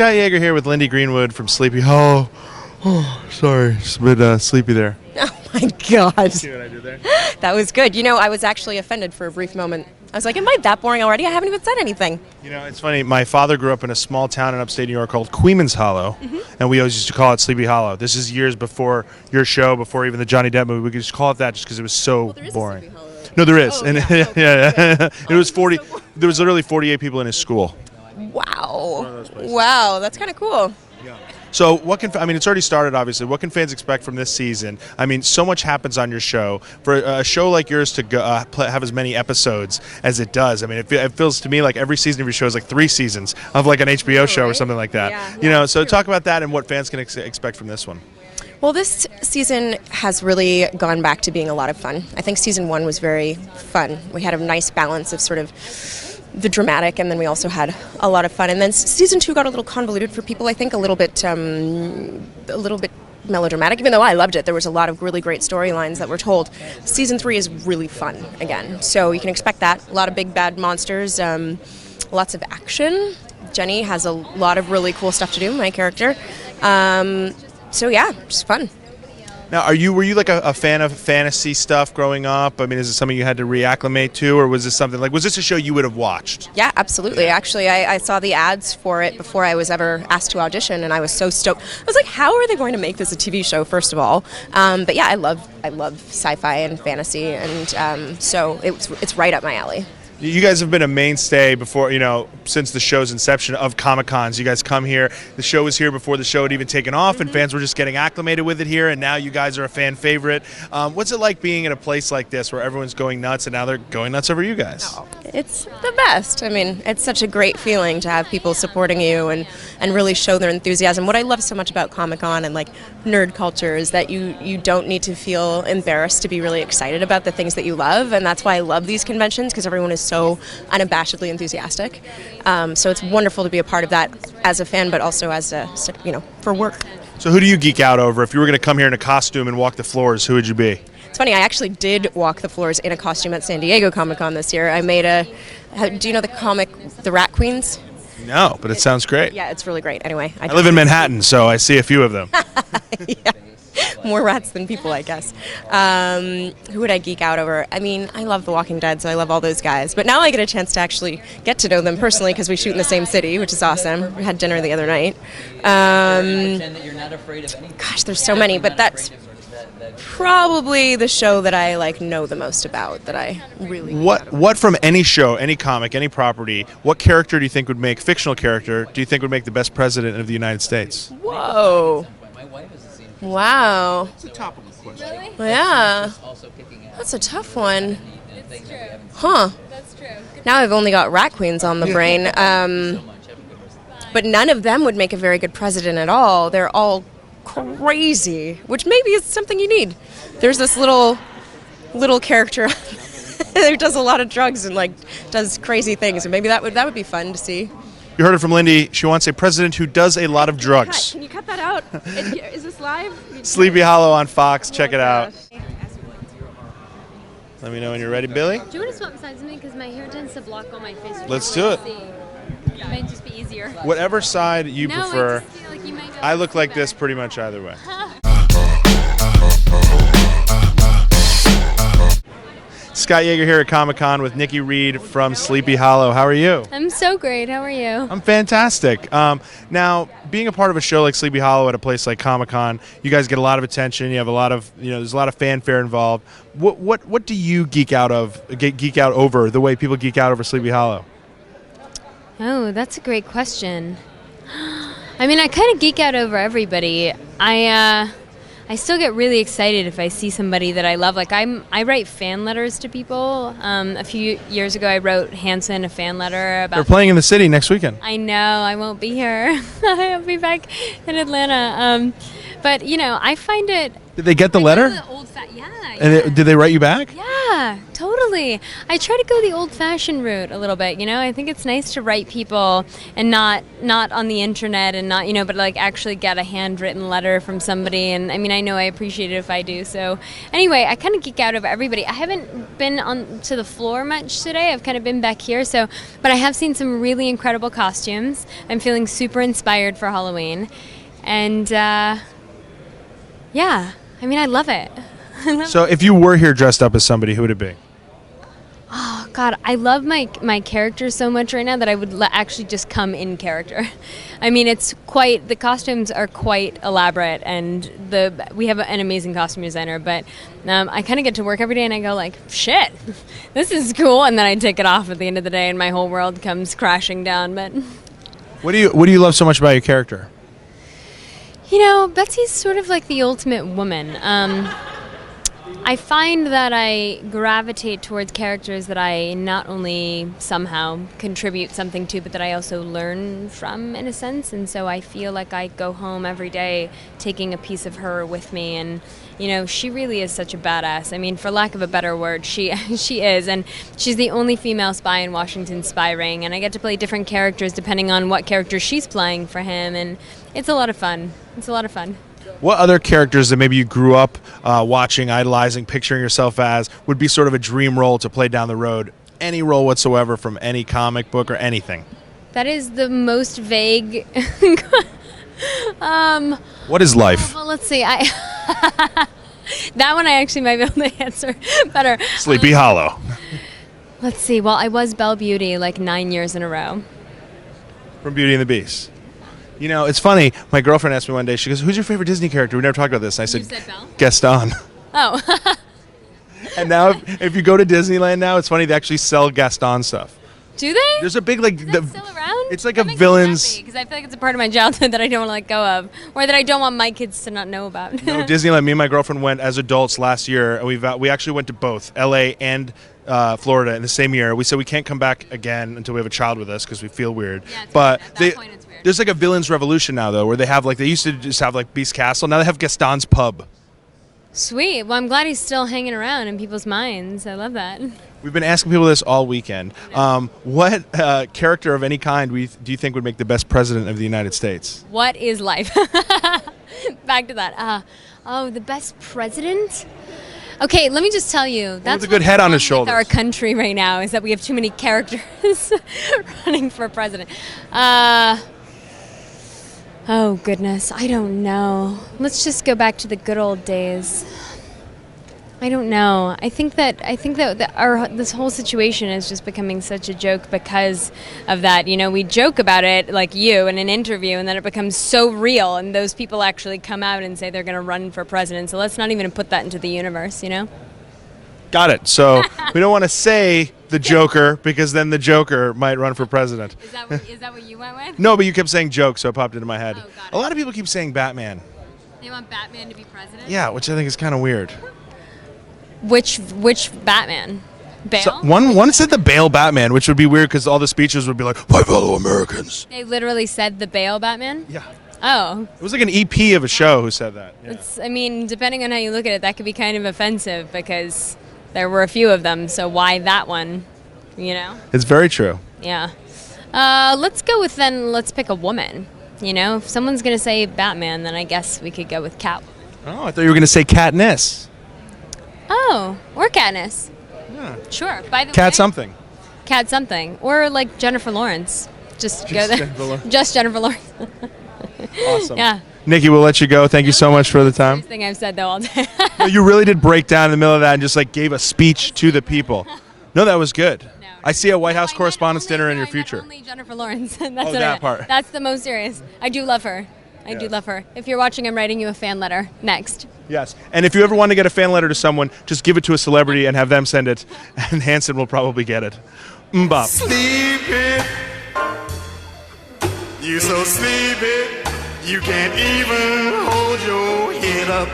Scott Yager here with Lindy Greenwood from Sleepy Hollow. Oh, sorry, just a bit sleepy there. Oh my God. See what I did there? That was good. You know, I was actually offended for a brief moment. I was like, am I that boring already? I haven't even said anything. You know, it's funny. My father grew up in a small town in upstate New York called Queens Hollow, and we always used to call it Sleepy Hollow. This is years before your show, before even the Johnny Depp movie. We could just call it that just because it was so boring. Sleepy Hollow. No, there is. Oh, and yeah. yeah. It was 40. There was literally 48 people in his school. Wow. Wow, that's kind of cool. So what can, I mean, it's already started, obviously. What can fans expect from this season? I mean, so much happens on your show. For a show like yours to go, have as many episodes as it does, I mean, it feels to me like every season of your show is like 3 seasons of like an HBO show or something like that. Yeah, you know, so talk about that and what fans can expect from this one. Well, this season has really gone back to being a lot of fun. I think season 1 was very fun. We had a nice balance of sort of the dramatic, and then we also had a lot of fun. And then season 2 got a little convoluted for people, I think, a little bit melodramatic, even though I loved it. There was a lot of really great storylines that were told. Season 3 is really fun again, so you can expect that. A lot of big bad monsters, lots of action. Jenny has a lot of really cool stuff to do, my character. So yeah, just fun. Now, were you like a fan of fantasy stuff growing up? I mean, is it something you had to reacclimate to, or was this something like, was this a show you would have watched? Yeah, absolutely. Actually, I saw the ads for it before I was ever asked to audition, and I was so stoked. I was like, how are they going to make this a TV show, first of all? But yeah, I love sci-fi and fantasy, and so it's right up my alley. You guys have been a mainstay before, you know, since the show's inception of Comic-Cons. You guys come here. The show was here before the show had even taken off, and fans were just getting acclimated with it here, and now you guys are a fan favorite. What's it like being in a place like this where everyone's going nuts, and now they're going nuts over you guys? Oh, it's the best. I mean, it's such a great feeling to have people supporting you and really show their enthusiasm. What I love so much about Comic-Con and like nerd culture is that you don't need to feel embarrassed to be really excited about the things that you love, and that's why I love these conventions, because everyone is so unabashedly enthusiastic. So it's wonderful to be a part of that as a fan, but also as a, for work. So who do you geek out over? If you were going to come here in a costume and walk the floors, who would you be? It's funny, I actually did walk the floors in a costume at San Diego Comic-Con this year. I made do you know the comic The Rat Queens? No, but it sounds great. Yeah, it's really great. Anyway, I live in Manhattan, so I see a few of them. Yeah. More rats than people, I guess. Who would I geek out over? I mean, I love The Walking Dead, so I love all those guys. But now I get a chance to actually get to know them personally because we shoot in the same city, which is awesome. We had dinner the other night. Gosh, there's so many, but that's probably the show that I know the most about, that I really What from any show, any comic, any property, what character do you think would make, fictional character, do you think would make the best president of the United States? Whoa. Wow. It's a topical question. Really? Yeah. That's a tough one. It's true. Huh. That's true. Now I've only got rat queens on the brain. But none of them would make a very good president at all. They're all crazy, which maybe is something you need. There's this little character who does a lot of drugs and does crazy things, and maybe that would be fun to see. You heard it from Lindy. She wants a president who does a lot of drugs. Can you cut that out? Is this live? Sleepy Hollow on Fox. Check it out. Gosh. Let me know when you're ready, Billy. Do you want to swap sides with me? Because my hair tends to block all my face. Let's do it. It might just be easier. Whatever side you No, prefer. I just feel like you might I look like this better. pretty much either way. Scott Yager here at Comic-Con with Nikki Reed from Sleepy Hollow. How are you? I'm so great. How are you? I'm fantastic. Now, being a part of a show like Sleepy Hollow at a place like Comic-Con, you guys get a lot of attention. You have a lot of, there's a lot of fanfare involved. What do you geek out over the way people geek out over Sleepy Hollow? Oh, that's a great question. I mean, I kind of geek out over everybody. I still get really excited if I see somebody that I love. I write fan letters to people. A few years ago, I wrote Hanson a fan letter about. They're playing in the city next weekend. I know. I won't be here. I'll be back in Atlanta. But I find it. Did they get the letter? The old yeah. And did they write you back? Yeah, totally. totally. I try to go the old-fashioned route a little bit, you know? I think it's nice to write people and not on the internet and not, you know, but like actually get a handwritten letter from somebody. And I mean, I know I appreciate it if I do. So anyway, I kind of geek out over everybody. I haven't been on to the floor much today. I've kind of been back here. So, but I have seen some really incredible costumes. I'm feeling super inspired for Halloween. And yeah, I mean, I love it. So if you were here dressed up as somebody, who would it be? Oh God, I love my character so much right now that I would actually just come in character. I mean, the costumes are quite elaborate, and we have an amazing costume designer. But I kind of get to work every day, and I go like, shit, this is cool, and then I take it off at the end of the day, and my whole world comes crashing down. But what do you love so much about your character? You know, Betsy's sort of like the ultimate woman. I find that I gravitate towards characters that I not only somehow contribute something to, but that I also learn from, in a sense. And so I feel like I go home every day taking a piece of her with me. And, you know, she really is such a badass. I mean, for lack of a better word, she is. And she's the only female spy in Washington's spy ring. And I get to play different characters depending on what character she's playing for him. And it's a lot of fun. It's a lot of fun. What other characters that maybe you grew up watching, idolizing, picturing yourself as would be sort of a dream role to play down the road? Any role whatsoever from any comic book or anything? That is the most vague. What is life? Well, let's see. That one I actually might be able to answer better. Sleepy Hollow. Let's see. Well, I was Belle Beauty like 9 years in a row. From Beauty and the Beast. You know, it's funny. My girlfriend asked me one day, she goes, who's your favorite Disney character? We never talked about this. And I said, You said Belle? Gaston. Oh. And now if you go to Disneyland now, it's funny, they actually sell Gaston stuff. Do they? There's a big, like... Is that still around? It's like a villain's... Because I feel like it's a part of my childhood that I don't want to let go of. Or that I don't want my kids to not know about. No, Disneyland, me and my girlfriend went as adults last year, and we actually went to both L.A. and Florida in the same year. We said we can't come back again until we have a child with us because we feel weird. Yeah, it's but weird. At that point, it's weird. There's like a villain's revolution now, though, where they have like, they used to just have like Beast Castle. Now they have Gaston's Pub. Sweet. Well, I'm glad he's still hanging around in people's minds. I love that. We've been asking people this all weekend. What character of any kind do you think would make the best president of the United States? What is life? Back to that. The best president? Okay, let me just tell you. That's with a good head on his shoulders. Our country right now is that we have too many characters running for president. Oh goodness, I don't know. Let's just go back to the good old days. I don't know. I think that this whole situation is just becoming such a joke because of that. You know, we joke about it like you in an interview, and then it becomes so real, and those people actually come out and say they're going to run for president. So let's not even put that into the universe, you know? Got it. So we don't want to say the Joker because then the Joker might run for president. Is that what you went with? No, but you kept saying joke, so it popped into my head. Oh, got it. A lot of people keep saying Batman. They want Batman to be president? Yeah, which I think is kind of weird. Which Batman? Bale? So one said the Bale Batman, which would be weird because all the speeches would be like, "My fellow Americans." They literally said the Bale Batman? Yeah. Oh. It was like an EP of a show who said that. Yeah. I mean, depending on how you look at it, that could be kind of offensive because there were a few of them, so why that one, you know? It's very true. Yeah. Let's pick a woman. You know, if someone's going to say Batman, then I guess we could go with Catwoman. Oh, I thought you were going to say Katniss. Oh, or Katniss. Yeah. Sure. By the Cat way, something. Cat something. Or like Jennifer Lawrence. Just go there. Jennifer Lawrence. Just Jennifer Lawrence. Awesome. Yeah. Nikki, we'll let you go. Thank you so much for the time. First thing I've said though all day. No, you really did break down in the middle of that and just like gave a speech to the people. No, that was good. No. I see a White House Correspondents' Dinner in your future. Only Jennifer Lawrence. That's Oh, what that I meant. part. That's the most serious. I do love her. I do love her. If you're watching, I'm writing you a fan letter next. Yes. And if you ever want to get a fan letter to someone, just give it to a celebrity and have them send it, and Hanson will probably get it. Mbop. Sleepy, you so sleepy, you can't even hold your head up.